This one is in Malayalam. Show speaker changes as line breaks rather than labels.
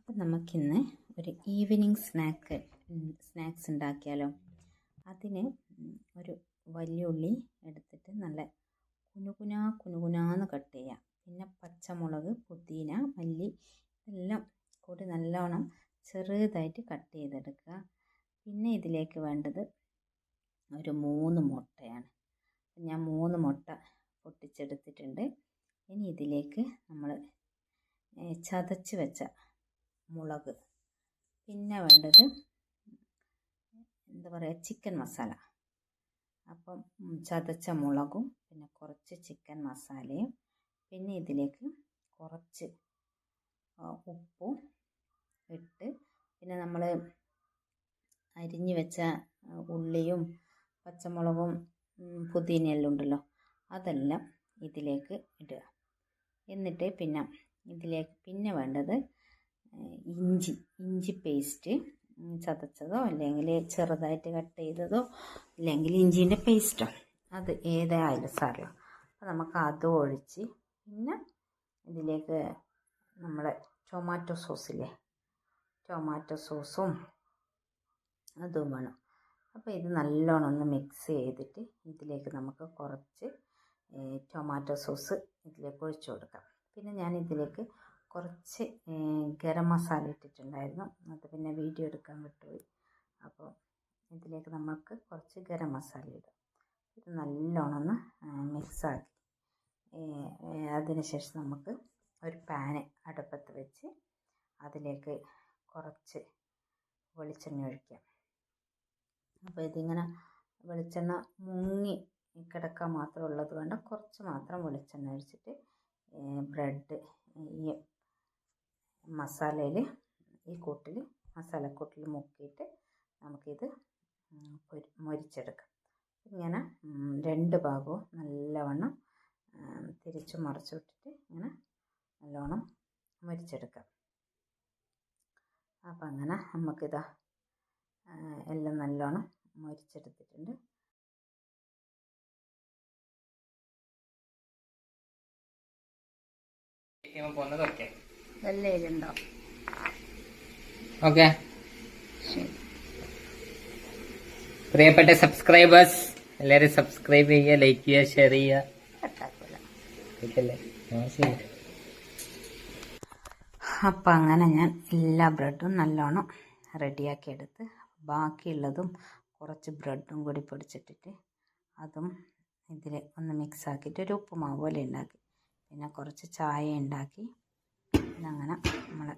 അപ്പം നമുക്കിന്ന് ഒരു ഈവനിങ് സ്നാക്സ് ഉണ്ടാക്കിയാലോ. അതിന് ഒരു വലിയ ഉള്ളി എടുത്തിട്ട് നല്ല കുനുകുനാന്ന് കട്ട് ചെയ്യാം. പിന്നെ പച്ചമുളക്, പുതിന, മല്ലി എല്ലാം കൂടി നല്ലോണം ചെറുതായിട്ട് കട്ട് ചെയ്തെടുക്കുക. പിന്നെ ഇതിലേക്ക് വേണ്ടത് ഒരു 3 മുട്ടയാണ്. ഞാൻ 3 മുട്ട പൊട്ടിച്ചെടുത്തിട്ടുണ്ട്. ഇനി ഇതിലേക്ക് നമ്മൾ ചതച്ച് വെച്ച മുളക്, പിന്നെ വേണ്ടത് ചിക്കൻ മസാല. അപ്പം ചതച്ച മുളകും പിന്നെ കുറച്ച് ചിക്കൻ മസാലയും, പിന്നെ ഇതിലേക്ക് കുറച്ച് ഉപ്പും ഇട്ട്, പിന്നെ നമ്മൾ അരിഞ്ഞു വെച്ച ഉള്ളിയും പച്ചമുളകും പുതിനയെല്ലാം ഉണ്ടല്ലോ, അതെല്ലാം ഇതിലേക്ക് ഇടുക. എന്നിട്ട് പിന്നെ ഇതിലേക്ക് പിന്നെ വേണ്ടത് ഇഞ്ചി പേസ്റ്റ്, ചതച്ചതോ അല്ലെങ്കിൽ ചെറുതായിട്ട് കട്ട് ചെയ്തതോ അല്ലെങ്കിൽ ഇഞ്ചീൻ്റെ പേസ്റ്റോ, അത് ഏതായാലും സാരമില്ല. അപ്പോൾ നമുക്ക് അതും ഒഴിച്ച്, പിന്നെ ഇതിലേക്ക് നമ്മളെ ടൊമാറ്റോ സോസില്ലേ, ടൊമാറ്റോ സോസും അതും വേണം. അപ്പോൾ ഇത് നല്ലോണം ഒന്ന് മിക്സ് ചെയ്തിട്ട് ഇതിലേക്ക് നമുക്ക് കുറച്ച് ടൊമാറ്റോ സോസ് ഇതിലേക്ക് ഒഴിച്ചു കൊടുക്കാം. പിന്നെ ഞാൻ ഇതിലേക്ക് കുറച്ച് ഗരം മസാല ഇട്ടിട്ടുണ്ടായിരുന്നു, അത് പിന്നെ വീഡിയോ എടുക്കാൻ വിട്ടുപോയി. അപ്പോൾ ഇതിലേക്ക് നമുക്ക് കുറച്ച് ഗരം മസാല ഇടാം. ഇത് നല്ലോണം ഒന്ന് മിക്സാക്കി അതിനുശേഷം നമുക്ക് ഒരു പാന് അടുപ്പത്ത് വെച്ച് അതിലേക്ക് കുറച്ച് വെളിച്ചെണ്ണ ഒഴിക്കാം. അപ്പോൾ ഇതിങ്ങനെ വെളിച്ചെണ്ണ മുങ്ങി കിടക്കാൻ മാത്രം ഉള്ളത് വേണ്ട, കുറച്ച് മാത്രം വെളിച്ചെണ്ണ ഒഴിച്ചിട്ട് ബ്രെഡ് ഈ മസാലയിൽ മസാലക്കൂട്ടിൽ മുക്കിയിട്ട് നമുക്കിത് മൊരിച്ചെടുക്കാം. ഇങ്ങനെ 2 ഭാഗവും നല്ലവണ്ണം തിരിച്ചു മറിച്ചു വിട്ടിട്ട് ഇങ്ങനെ നല്ലോണം മൊരിച്ചെടുക്കാം. അപ്പം അങ്ങനെ നമുക്കിതാ എല്ലാം നല്ലോണം മൊരിച്ചെടുത്തിട്ടുണ്ട്.
ഓക്കെ, പ്രിയപ്പെട്ട സബ്സ്ക്രൈബേഴ്സ് എല്ലാവരും സബ്സ്ക്രൈബ് ചെയ്യുക, ലൈക്ക് ചെയ്യുക, ഷെയർ ചെയ്യുക.
അപ്പം അങ്ങനെ ഞാൻ എല്ലാ ബ്രെഡും നല്ലോണം റെഡിയാക്കി എടുത്ത്, ബാക്കിയുള്ളതും കുറച്ച് ബ്രെഡും കൂടി പൊടിച്ചിട്ടിട്ട് അതും ഇതിൽ ഒന്ന് മിക്സാക്കിയിട്ട് ഒരു ഉപ്പുമാവ് പോലെ ഉണ്ടാക്കി, പിന്നെ കുറച്ച് ചായ ഉണ്ടാക്കി, പിന്നെ അങ്ങനെ നമ്മൾ